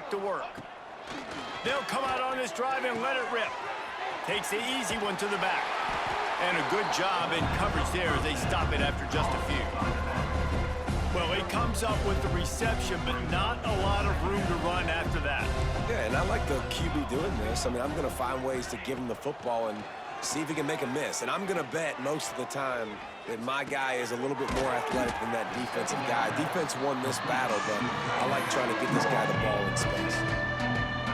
back to work. They'll come out on this drive and let it rip. Takes the easy one to the back. And a good job in coverage there as they stop it after just a few. Well, he comes up with the reception, but not a lot of room to run after that. Yeah, and I like the QB doing this. I mean, I'm going to find ways to give him the football and see if he can make a miss. And I'm going to bet most of the time that my guy is a little bit more athletic than that defensive guy. Defense won this battle, but I like trying to get this guy the ball in space.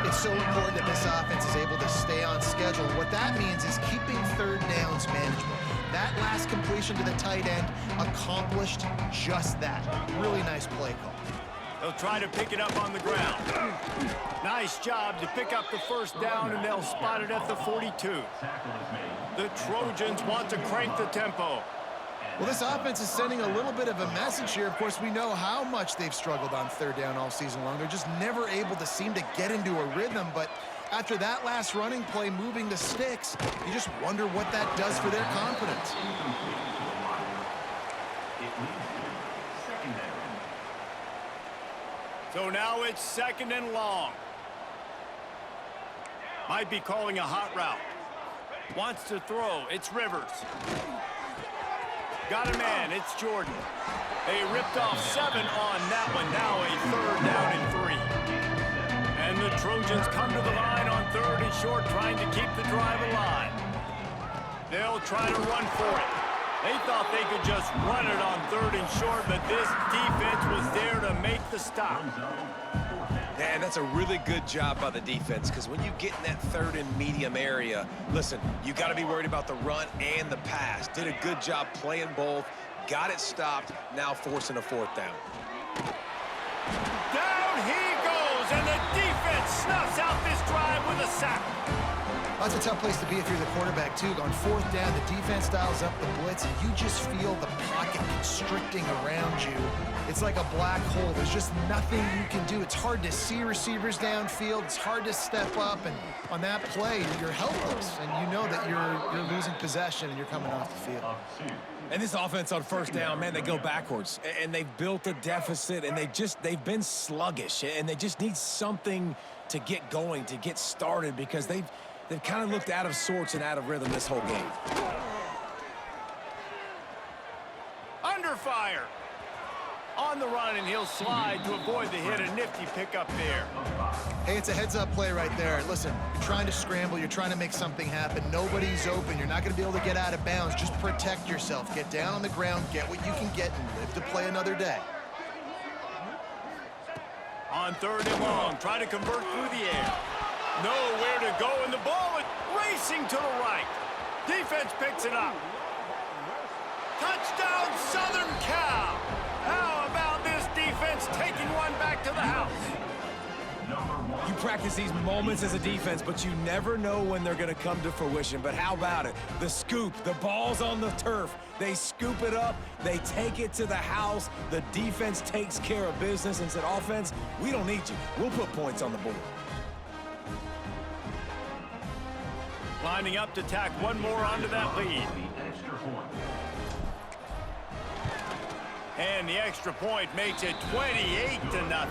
It's so important that this offense is able to stay on schedule. What that means is keeping third downs manageable. That last completion to the tight end accomplished just that. Really nice play call. They'll try to pick it up on the ground. Nice job to pick up the first down, and they'll spot it at the 42. The Trojans want to crank the tempo. Well, this offense is sending a little bit of a message here. Of course, we know how much they've struggled on third down all season long. They're just never able to seem to get into a rhythm, but after that last running play moving the sticks, you just wonder what that does for their confidence. So now it's second and long. Might be calling a hot route. Wants to throw. It's Rivers. Got a man. It's Jordan. They ripped off 7 on that one. Now a third down and 3. And the Trojans come to the line on third and short, trying to keep the drive alive. They'll try to run for it. They thought they could just run it on third and short, but this defense was there to make the stop. Man, that's a really good job by the defense, because when you get in that third and medium area, listen, you got to be worried about the run and the pass. Did a good job playing both, got it stopped, now forcing a fourth down. Down he goes, and the defense snuffs out this drive with a sack. That's a tough place to be if you're the quarterback, too. On fourth down, the defense dials up the blitz, and you just feel the pocket constricting around you. It's like a black hole. There's just nothing you can do. It's hard to see receivers downfield. It's hard to step up, and on that play, you're helpless, and you know that you're losing possession and you're coming off the field. And this offense on first down, man, they go backwards. And they've built a deficit, and they've been sluggish, and they just need something to get going, to get started, because they've kind of looked out of sorts and out of rhythm this whole game. Under fire. On the run, and he'll slide to avoid the hit. A nifty pickup there. Hey, it's a heads-up play right there. Listen, you're trying to scramble. You're trying to make something happen. Nobody's open. You're not going to be able to get out of bounds. Just protect yourself. Get down on the ground, get what you can get, and live to play another day. On third and long, try to convert through the air. Nowhere to go, and the ball is racing to the right. Defense picks it up. Touchdown, Southern Cal. How about this defense taking one back to the house? You practice these moments as a defense, but you never know when they're going to come to fruition. But how about it? The scoop, the ball's on the turf. They scoop it up. They take it to the house. The defense takes care of business and said, offense, we don't need you. We'll put points on the board. Lining up to tack one more onto that lead. And the extra point makes it 28-0.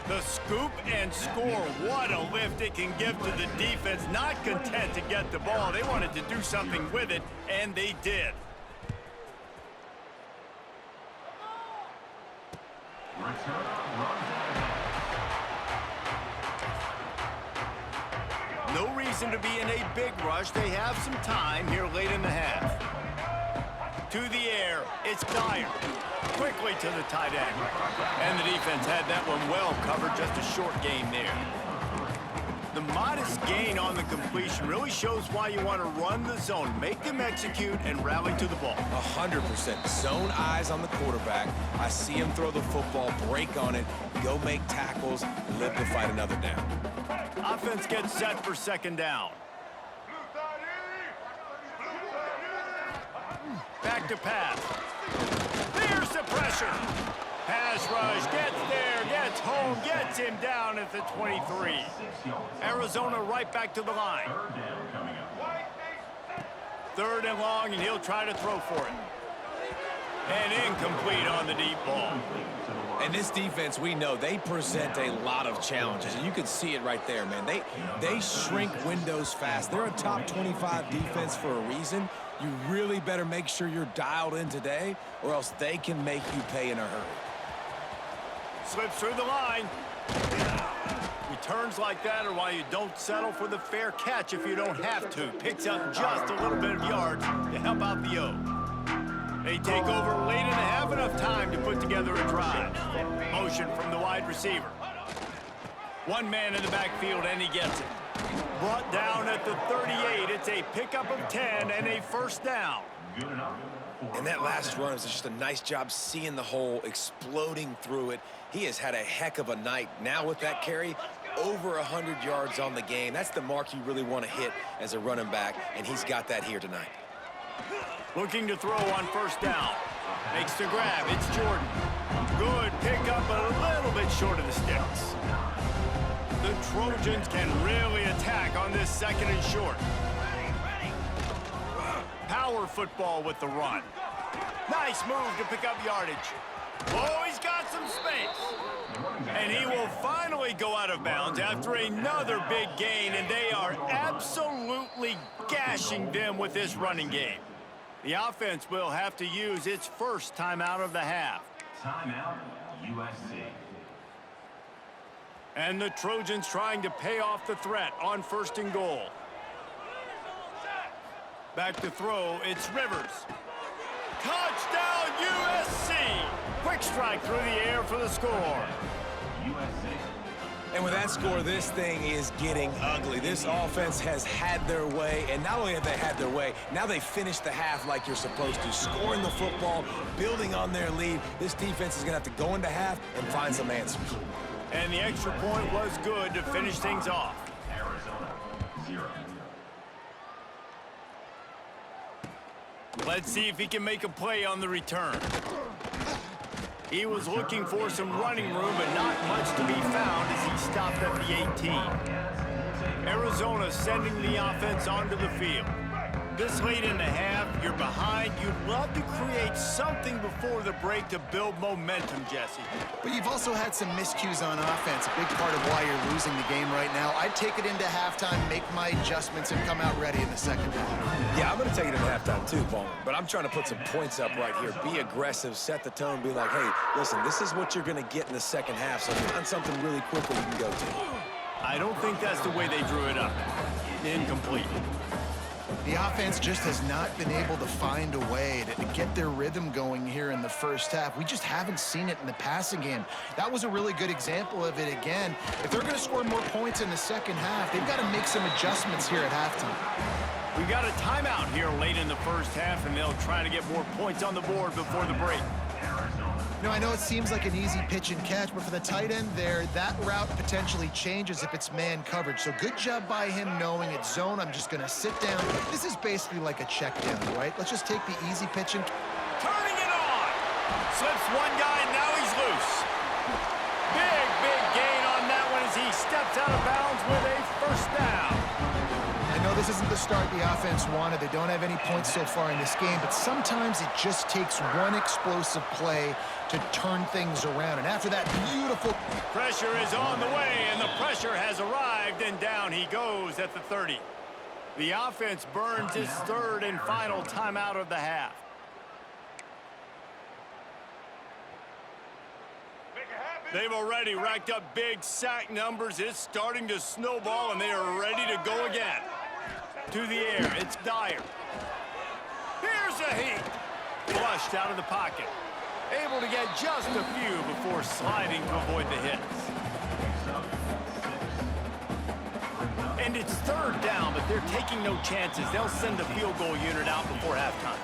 The scoop and score. What a lift it can give to the defense. Not content to get the ball. They wanted to do something with it, and they did. No reason to be in a big rush. They have some time here late in the half. To the air, it's Dyer. Quickly to the tight end. And the defense had that one well covered, just a short gain there. The modest gain on the completion really shows why you want to run the zone, make them execute, and rally to the ball. 100%. Zone eyes on the quarterback. I see him throw the football, break on it, go make tackles, live to fight another down. Offense gets set for second down. Back to pass. There's the pressure. Pass rush, gets there, gets home, gets him down at the 23. Arizona right back to the line. Third and long, and he'll try to throw for it. And incomplete on the deep ball. And this defense, we know, they present a lot of challenges. And you can see it right there, man. They shrink windows fast. They're a top 25 defense for a reason. You really better make sure you're dialed in today, or else they can make you pay in a hurry. Slips through the line. Returns like that are why you don't settle for the fair catch if you don't have to. Picks up just a little bit of yards to help out the O. They take over late in the half, enough time to put together a drive. Motion from the wide receiver. One man in the backfield, and he gets it. Brought down at the 38. It's a pickup of 10 and a first down. And that last run was just a nice job seeing the hole, exploding through it. He has had a heck of a night. Now with that carry, over 100 yards on the game. That's the mark you really want to hit as a running back, and he's got that here tonight. Looking to throw on first down. Makes the grab. It's Jordan. Good pickup, but a little bit short of the sticks. The Trojans can really attack on this second and short. Power football with the run. Nice move to pick up yardage. Oh, he's got some space. And he will finally go out of bounds after another big gain, and they are absolutely gashing them with this running game. The offense will have to use its first timeout of the half. Timeout, USC. And the Trojans trying to pay off the threat on first and goal. Back to throw, it's Rivers. Touchdown, USC! Quick strike through the air for the score. USC. And with that score, this thing is getting ugly. This offense has had their way, and not only have they had their way, now they finished the half like you're supposed to, scoring the football, building on their lead. This defense is going to have to go into half and find some answers. And the extra point was good to finish things off. Arizona, 0. Let's see if he can make a play on the return. He was looking for some running room, but not much to be found as he stopped at the 18. Arizona sending the offense onto the field. This late in the half, you're behind. You'd love to create something before the break to build momentum, Jesse. But you've also had some miscues on offense, a big part of why you're losing the game right now. I'd take it into halftime, make my adjustments, and come out ready in the second half. Yeah, I'm going to take it into halftime too, Paul. But I'm trying to put some points up right here. Be aggressive, set the tone, be like, hey, listen, this is what you're going to get in the second half, so find something really quickly you can go to. I don't think that's the way they drew it up. Incomplete. The offense just has not been able to find a way to get their rhythm going here in the first half. We just haven't seen it in the passing game. That was a really good example of it again. If they're going to score more points in the second half, they've got to make some adjustments here at halftime. We've got a timeout here late in the first half, and they'll try to get more points on the board before the break. You know, I know it seems like an easy pitch and catch, but for the tight end there, that route potentially changes if it's man coverage. So good job by him knowing it's zone. I'm just going to sit down. This is basically like a check down, right? Let's just take the easy pitch and... Turning it on! Slips one guy, now he's loose. Big gain on that one as he steps out of bounds with a first down. I know this isn't the start the offense wanted. They don't have any points so far in this game, but sometimes it just takes one explosive play to turn things around. And after that beautiful... Pressure is on the way, and the pressure has arrived, and down he goes at the 30. The offense burns its third and final timeout of the half. They've already racked up big sack numbers. It's starting to snowball, and they are ready to go again. To the air, it's Dyer. Here's a heat. Flushed out of the pocket. Able to get just a few before sliding to avoid the hits. And it's third down, but they're taking no chances. They'll send the field goal unit out before halftime.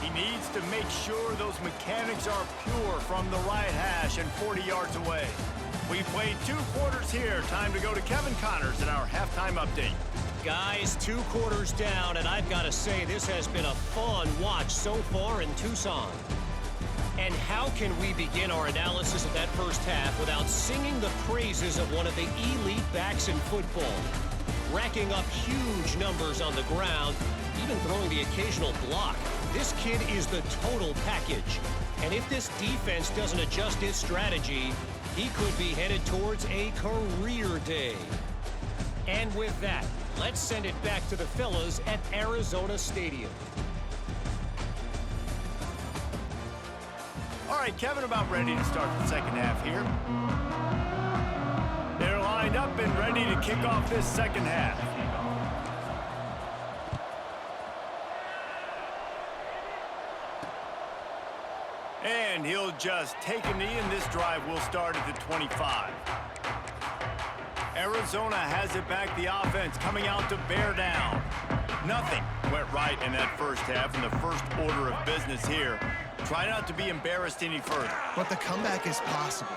He needs to make sure those mechanics are pure from the right hash and 40 yards away. We've played 2 quarters here. Time to go to Kevin Connors in our halftime update. Guys, 2 quarters down, and I've got to say this has been a fun watch so far in Tucson. And how can we begin our analysis of that first half without singing the praises of one of the elite backs in football? Racking up huge numbers on the ground, even throwing the occasional block. This kid is the total package. And if this defense doesn't adjust its strategy, he could be headed towards a career day. And with that, let's send it back to the fellas at Arizona Stadium. All right, Kevin, about ready to start the second half here. They're lined up and ready to kick off this second half. And he'll just take a knee, and this drive will start at the 25. Arizona has it back, the offense coming out to bear down. Nothing went right in that first half, and the first order of business here. Try not to be embarrassed any further. But the comeback is possible.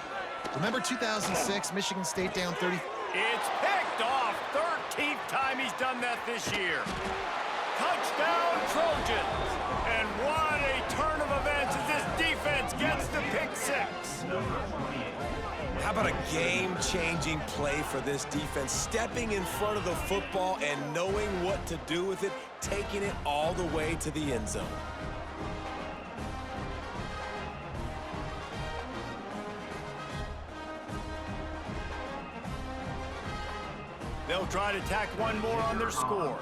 Remember 2006, Michigan State down 30? It's picked off. 13th time he's done that this year. Touchdown, Trojans. And what a turn of events as this defense gets the pick six. How about a game-changing play for this defense? Stepping in front of the football and knowing what to do with it, taking it all the way to the end zone. They'll try to tack one more on their score.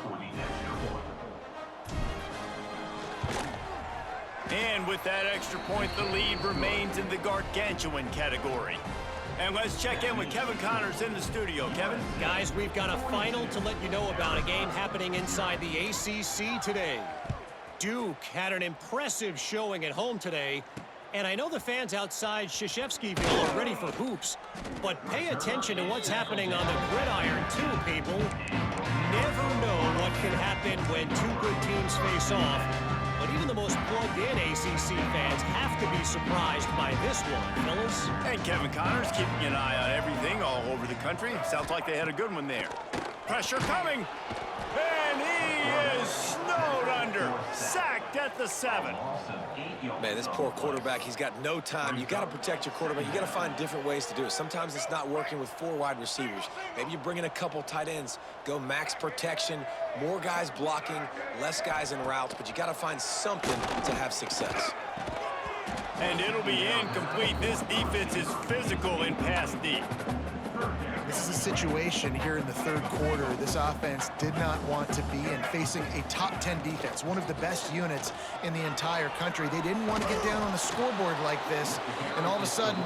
And with that extra point, the lead remains in the gargantuan category. And let's check in with Kevin Connors in the studio. Kevin? Guys, we've got a final to let you know about, a game happening inside the ACC today. Duke had an impressive showing at home today, and I know the fans outside Krzyzewskiville are ready for hoops, but pay attention to what's happening on the gridiron too, people. Never know what can happen when two good teams face off, but even the most plugged-in ACC fans have to be surprised by this one, fellas. And Kevin Connors keeping an eye on everything all over the country. Sounds like they had a good one there. Pressure coming. And he is snowed under. Sacked at the 7. Man, this poor quarterback, he's got no time. You got to protect your quarterback. You got to find different ways to do it. Sometimes it's not working with 4 wide receivers. Maybe you bring in a couple tight ends, go max protection, more guys blocking, less guys in routes, but you got to find something to have success. And it'll be incomplete. This defense is physical in pass deep. This is a situation here in the third quarter this offense did not want to be in, facing a top 10 defense, one of the best units in the entire country. They didn't want to get down on the scoreboard like this and all of a sudden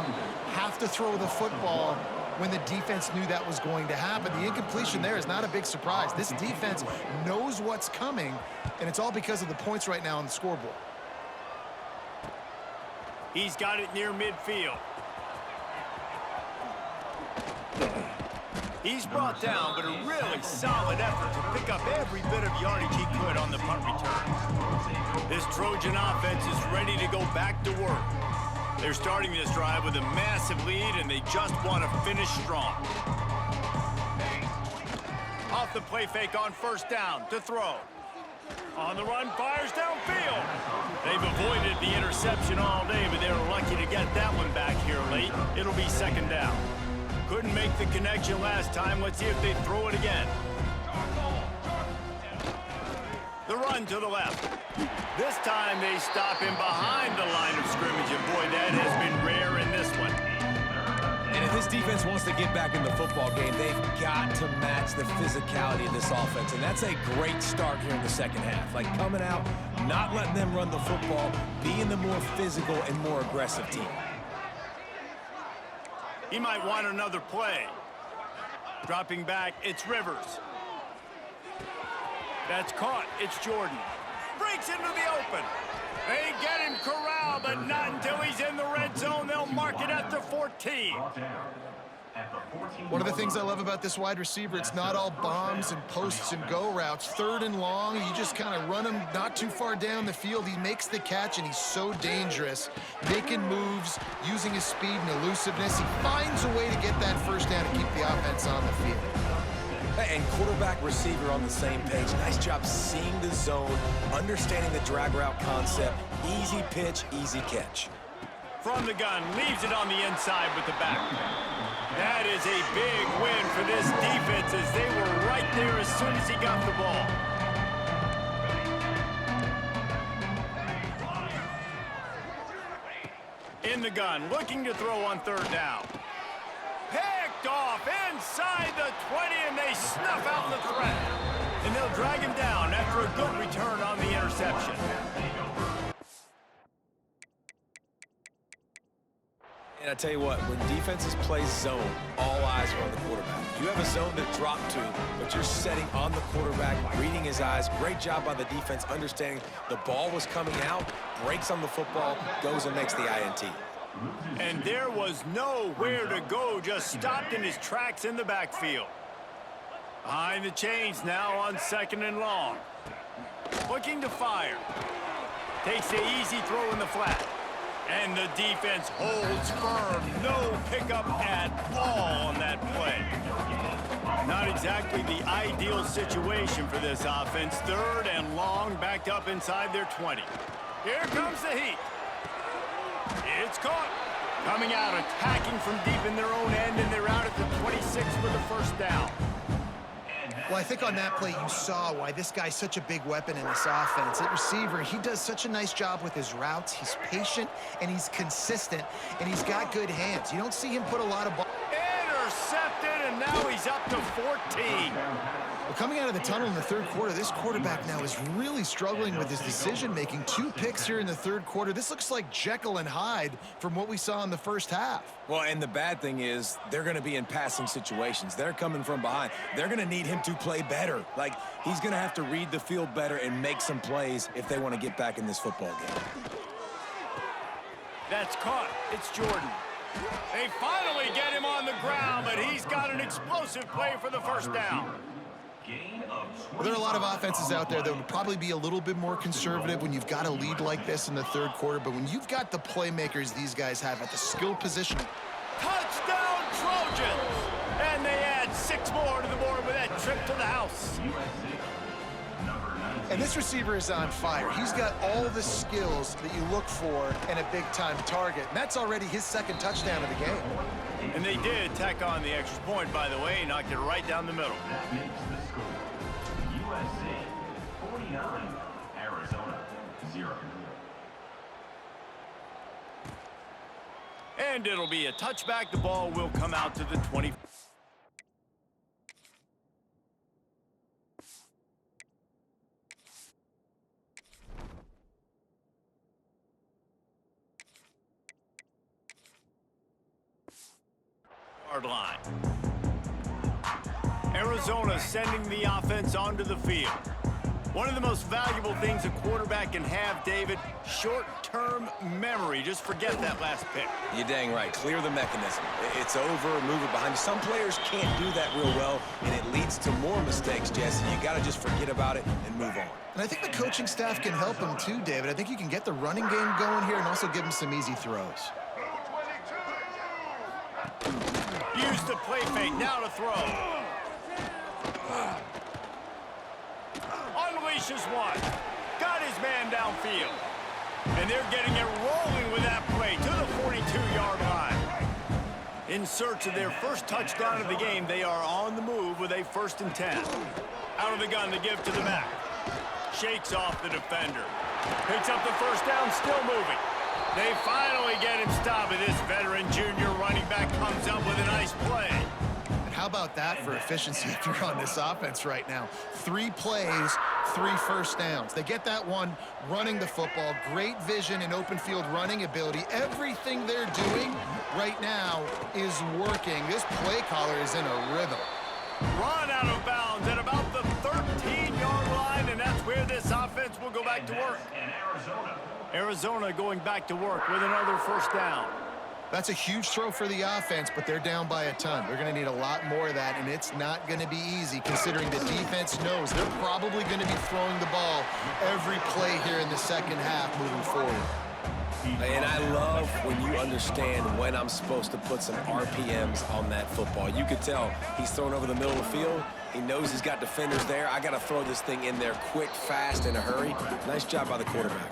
have to throw the football when the defense knew that was going to happen. The incompletion there is not a big surprise. This defense knows what's coming, and it's all because of the points right now on the scoreboard. He's got it near midfield. He's brought down, but a really solid effort to pick up every bit of yardage he could on the punt return. This Trojan offense is ready to go back to work. They're starting this drive with a massive lead, and they just want to finish strong. Off the play fake on first down to throw. On the run, fires downfield. They've avoided the interception all day, but they were lucky to get that one back here late. It'll be second down. Couldn't make the connection last time. Let's see if they throw it again. The run to the left. This time they stop him behind the line of scrimmage, and boy, that has been rare in this one. And if this defense wants to get back in the football game, they've got to match the physicality of this offense, and that's a great start here in the second half. Like coming out, not letting them run the football, being the more physical and more aggressive team. He might want another play. Dropping back, it's Rivers. That's caught, it's Jordan. Breaks into the open. They get him corralled, but not until he's in the red zone. They'll mark it at the 14. One of the things I love about this wide receiver, it's not all bombs and posts and go routes. Third and long, you just kind of run him not too far down the field. He makes the catch, and he's so dangerous, making moves, using his speed and elusiveness. He finds a way to get that first down and keep the offense on the field. And quarterback receiver on the same page. Nice job seeing the zone, understanding the drag route concept. Easy pitch, easy catch. From the gun, leaves it on the inside with the back. That is a big win for this defense as they were right there as soon as he got the ball. in the gun, looking to throw on third down. Picked off inside the 20, and they snuff out the threat. And they'll drag him down after a good return on the interception. And I tell you what, when defenses play zone, all eyes are on the quarterback. You have a zone to drop to, but you're setting on the quarterback, reading his eyes. Great job by the defense, understanding the ball was coming out, breaks on the football, goes and makes the INT. And there was nowhere to go, just stopped in his tracks in the backfield. Behind the chains now on 2nd and long. Looking to fire. Takes the easy throw in the flat. And the defense holds firm. No pickup at all on that play. Not exactly the ideal situation for this offense. 3rd and long, backed up inside their 20. Here comes the heat. It's caught. Coming out, attacking from deep in their own end, and they're out at the 26 with a first down. Well, I think on that play you saw why this guy's such a big weapon in this offense. At receiver, he does such a nice job with his routes. He's patient, and he's consistent, and he's got good hands. You don't see him put a lot of ball. Intercepted, and now he's up to 14. Well, coming out of the tunnel in the 3rd quarter, this quarterback now is really struggling with his decision-making. 2 picks here in the 3rd quarter. This looks like Jekyll and Hyde from what we saw in the first half. Well, and the bad thing is they're going to be in passing situations. They're coming from behind. They're going to need him to play better. Like, he's going to have to read the field better and make some plays if they want to get back in this football game. That's caught. It's Jordan. They finally get him on the ground, but he's got an explosive play for the first down. Well, there are a lot of offenses out there that would probably be a little bit more conservative when you've got a lead like this in the 3rd quarter, but when you've got the playmakers these guys have at the skill position. Touchdown, Trojans! And they add 6 more to the board with that trip to the house. And this receiver is on fire. He's got all the skills that you look for in a big-time target. And that's already his 2nd touchdown of the game. And they did tack on the extra point, by the way, knocked it right down the middle. That makes the score. USC 49, Arizona 0. And it'll be a touchback. The ball will come out to the 20. Line. Arizona sending the offense onto the field. One of the most valuable things a quarterback can have, David, short-term memory. Just forget that last pick. You're dang right. Clear the mechanism. It's over, move it behind you. Some players can't do that real well, and it leads to more mistakes, Jesse. You got to just forget about it and move on. And I think the coaching staff can help him too, David. I think you can get the running game going here and also give him some easy throws. Use the play fake, now to throw. Unleashes one. Got his man downfield. And they're getting it rolling with that play to the 42-yard line. In search of their first touchdown of the game, they are on the move with a 1st and 10. Out of the gun to give to the back. Shakes off the defender. Picks up the first down, still moving. They finally get him stopped, and this veteran junior running back comes up with a nice play. And how about that for efficiency if you're on this offense right now? 3 plays, 3 first downs. They get that one running the football. Great vision and open field running ability. Everything they're doing right now is working. This play caller is in a rhythm. Run out of bounds at about the 13-yard line, and that's where this offense will go back to work. Arizona going back to work with another first down. That's a huge throw for the offense, but they're down by a ton. They're going to need a lot more of that, and it's not going to be easy considering the defense knows they're probably going to be throwing the ball every play here in the 2nd half moving forward. And I love when you understand when I'm supposed to put some RPMs on that football. You could tell he's thrown over the middle of the field. He knows he's got defenders there. I got to throw this thing in there quick, fast, in a hurry. Nice job by the quarterback.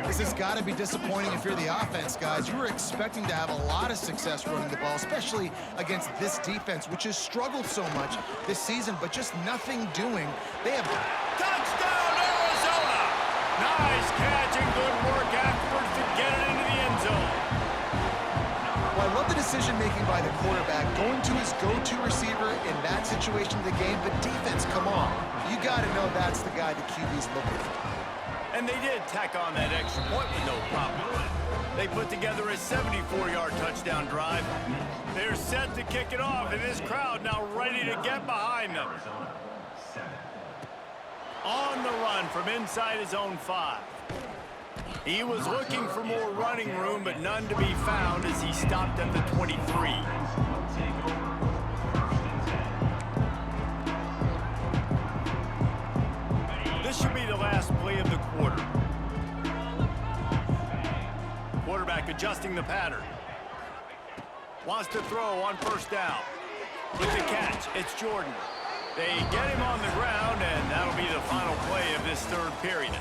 This has got to be disappointing if you're the offense, guys. You were expecting to have a lot of success running the ball, especially against this defense, which has struggled so much this season, but just nothing doing. They have... Touchdown, Arizona! Nice catch and good work afterwards to get it into the end zone. Well, I love the decision-making by the quarterback, going to his go-to receiver in that situation of the game, but defense, come on. You got to know that's the guy the QB's looking for. And they did tack on that extra point with no problem. They put together a 74-yard touchdown drive. They're set to kick it off, and this crowd now ready to get behind them. On the run from inside his own 5. He was looking for more running room, but none to be found as he stopped at the 23. This should be the last play of the quarter. Quarterback adjusting the pattern. Wants to throw on first down. With the catch, it's Jordan. They get him on the ground, and that'll be the final play of this third period.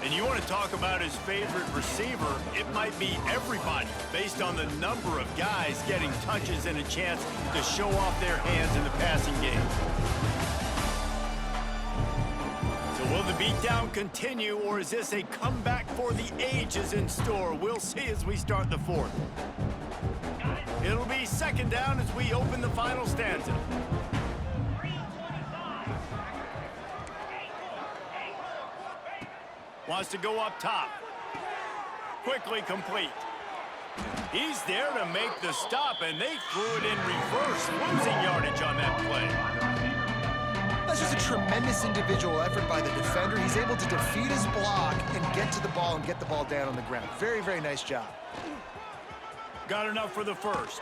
And you want to talk about his favorite receiver, it might be everybody, based on the number of guys getting touches and a chance to show off their hands in the passing game. So will the beatdown continue, or is this a comeback for the ages in store? We'll see as we start the fourth. It'll be second down as we open the final stanza. Wants to go up top. Quickly complete. He's there to make the stop, and they threw it in reverse, losing yardage on that play. That's just a tremendous individual effort by the defender. He's able to defeat his block and get to the ball and get the ball down on the ground. Very, very nice job. Got enough for the first.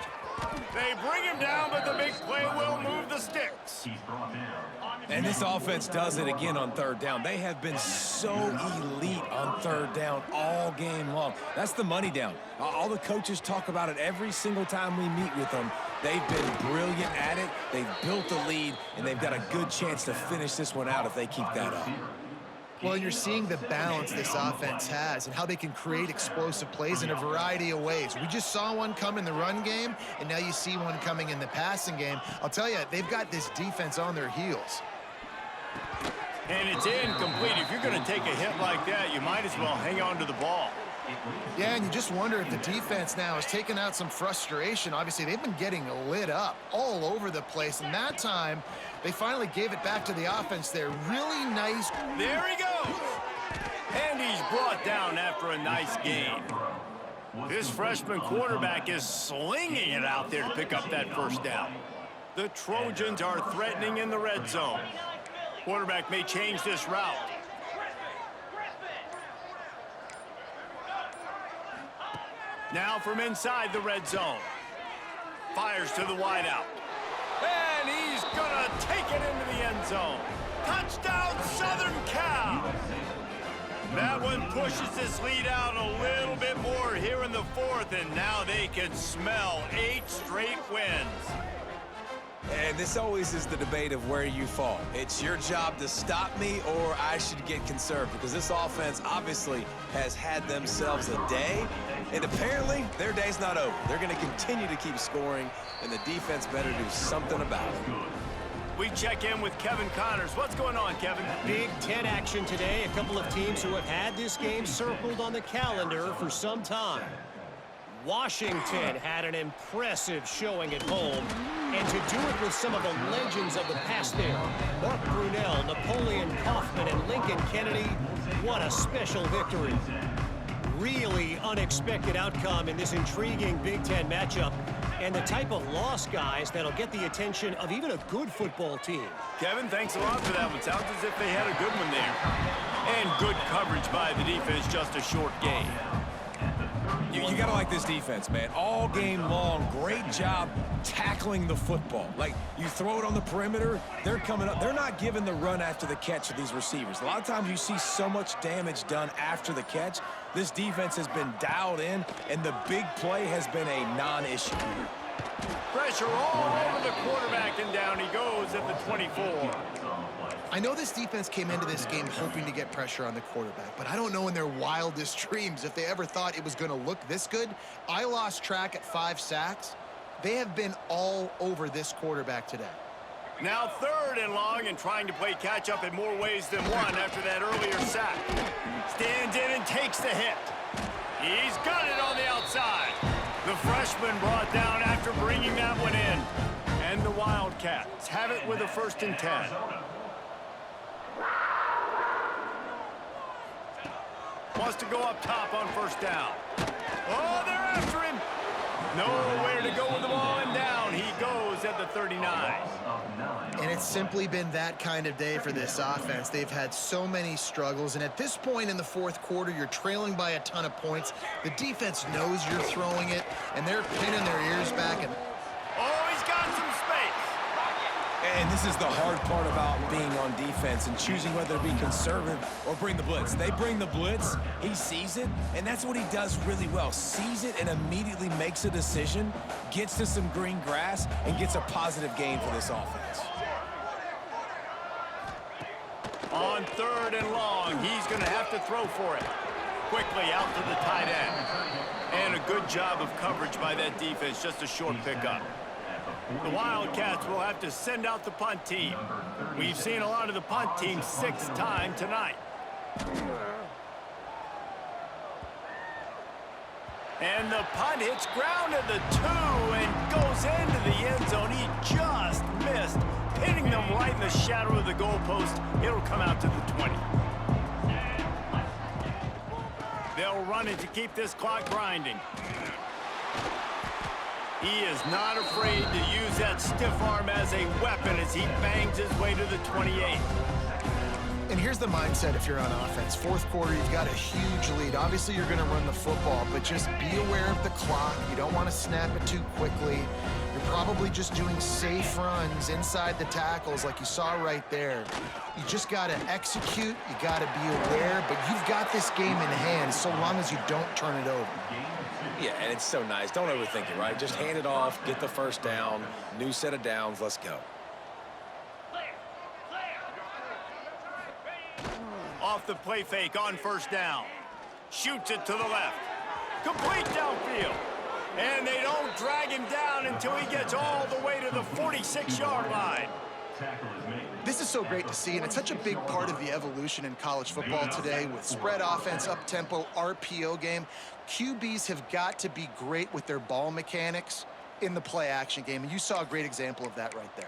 They bring him down, but the big play will move the sticks. And this offense does it again on third down. They have been so elite on third down all game long. That's the money down. All the coaches talk about it every single time we meet with them. They've been brilliant at it. They've built the lead, and they've got a good chance to finish this one out if they keep that up. Well, you're seeing the balance this offense has and how they can create explosive plays in a variety of ways. We just saw one come in the run game, and now you see one coming in the passing game. I'll tell you, they've got this defense on their heels. And it's incomplete. If you're going to take a hit like that, you might as well hang on to the ball. Yeah, and you just wonder if the defense now is taking out some frustration. Obviously, they've been getting lit up all over the place, and that time, they finally gave it back to the offense there. Really nice. There he goes. And he's brought down after a nice gain. This freshman quarterback is slinging it out there to pick up that first down. The Trojans are threatening in the red zone. Quarterback may change this route. Now from inside the red zone. Fires to the wideout. And he's gonna take it into the end zone. Touchdown, Southern Cal! That one pushes this lead out a little bit more here in the fourth, and now they can smell 8 straight wins. And this always is the debate of where you fall. It's your job to stop me, or I should get conserved, because this offense obviously has had themselves a day, and apparently their day's not over. They're going to continue to keep scoring, and the defense better do something about it. We check in with Kevin Connors. What's going on, Kevin? Big Ten action today. A couple of teams who have had this game circled on the calendar for some time. Washington had an impressive showing at home, and to do it with some of the legends of the past there, Mark Brunell, Napoleon Kaufman, and Lincoln Kennedy, what a special victory. Really unexpected outcome in this intriguing Big Ten matchup, and the type of loss, guys, that'll get the attention of even a good football team. Kevin, thanks a lot for that one. Sounds as if they had a good one there. And good coverage by the defense, just a short game. You got to like this defense, man. All game long, great job tackling the football. Like, you throw it on the perimeter, they're coming up. They're not giving the run after the catch to these receivers. A lot of times you see so much damage done after the catch. This defense has been dialed in, and the big play has been a non-issue. Pressure all over the quarterback, and down he goes at the 24. I know this defense came into this game hoping to get pressure on the quarterback, but I don't know in their wildest dreams if they ever thought it was going to look this good. I lost track at 5 sacks. They have been all over this quarterback today. Now 3rd and long, and trying to play catch-up in more ways than one after that earlier sack. Stands in and takes the hit. He's got it on the outside. The freshman brought down after bringing that one in. And the Wildcats have it with a 1st and 10. Wants to go up top on 1st down. Oh, they're after him. Nowhere to go with the ball, and down he goes at the 39. And it's simply been that kind of day for this offense. They've had so many struggles, and at this point in the 4th quarter, you're trailing by a ton of points. The defense knows you're throwing it, and they're pinning their ears back. And oh, he's got some space. And this is the hard part about being on defense and choosing whether to be conservative or bring the blitz. They bring the blitz, he sees it, and that's what he does really well. Sees it and immediately makes a decision, gets to some green grass, and gets a positive gain for this offense. On 3rd and long, he's going to have to throw for it. Quickly out to the tight end. And a good job of coverage by that defense, just a short pickup. The Wildcats will have to send out the punt team. We've seen a lot of the punt team 6th time tonight. And the punt hits ground at the 2 and goes into the end zone. He just missed, hitting them right in the shadow of the goalpost. It'll come out to the 20. They'll run it to keep this clock grinding. He is not afraid to use that stiff arm as a weapon as he bangs his way to the 28. And here's the mindset if you're on offense. 4th quarter, you've got a huge lead. Obviously, you're going to run the football, but just be aware of the clock. You don't want to snap it too quickly. You're probably just doing safe runs inside the tackles like you saw right there. You just got to execute. You got to be aware, but you've got this game in hand so long as you don't turn it over. Yeah, and it's so nice. Don't overthink it, right? Just hand it off, get the 1st down, new set of downs, let's go. Off the play fake on 1st down. Shoots it to the left. Complete downfield. And they don't drag him down until he gets all the way to the 46-yard line. This is so great to see, and it's such a big part of the evolution in college football today with spread offense, up-tempo, RPO game. QBs have got to be great with their ball mechanics in the play-action game, and you saw a great example of that right there.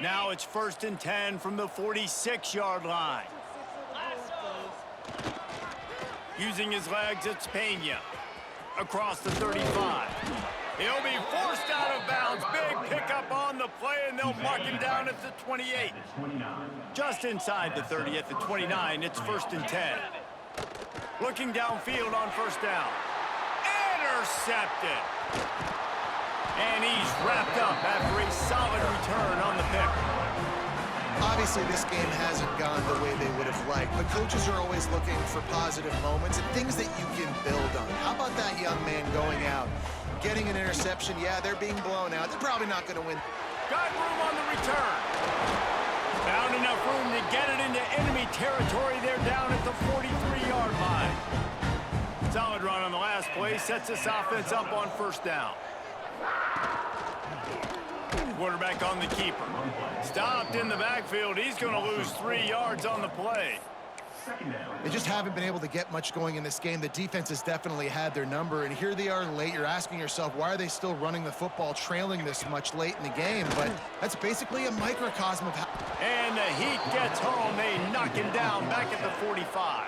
Now it's 1st and 10 from the 46-yard line. Using his legs, it's Pena. Across the 35. He'll be forced out of bounds. Big pickup on the play, and they'll mark him down at the 28. Just inside the 30 at the 29, it's 1st and 10. Looking downfield on 1st down. Intercepted. And he's wrapped up after a solid return on the pick. Obviously, this game hasn't gone the way they would have liked, but coaches are always looking for positive moments and things that you can build on. How about that young man going out, getting an interception? Yeah, they're being blown out. They're probably not going to win. Got room on the return. Found enough room to get it into enemy territory. They're down at the 43-yard line. Solid run on the last play. Sets this offense up on 1st down. Quarterback on the keeper. Stopped in the backfield. He's going to lose 3 yards on the play. They just haven't been able to get much going in this game. The defense has definitely had their number, and here they are late. You're asking yourself, why are they still running the football, trailing this much late in the game? But that's basically a microcosm of how... And the Heat gets home. They knock him down back at the 45.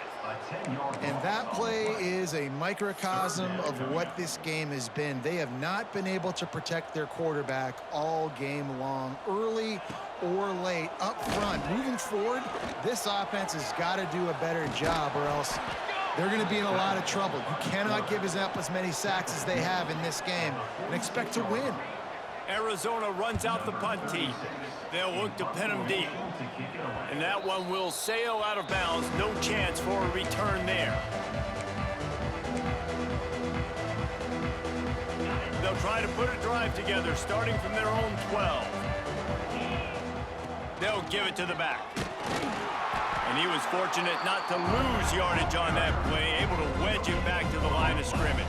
And that play is a microcosm of what this game has been. They have not been able to protect their quarterback all game long, early or late, up front. Moving forward, this offense has got to do a better job, or else they're going to be in a lot of trouble. You cannot give up as many sacks as they have in this game and expect to win. Arizona runs out the punt team. They'll look to pin him deep. And that one will sail out of bounds. No chance for a return there. They'll try to put a drive together, starting from their own 12. They'll give it to the back. And he was fortunate not to lose yardage on that play, able to wedge it back to the line of scrimmage.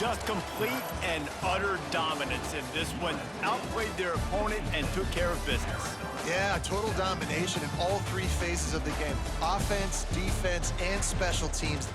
Just complete and utter dominance in this one. Outplayed their opponent and took care of business. Yeah, total domination in all three phases of the game. Offense, defense, and special teams.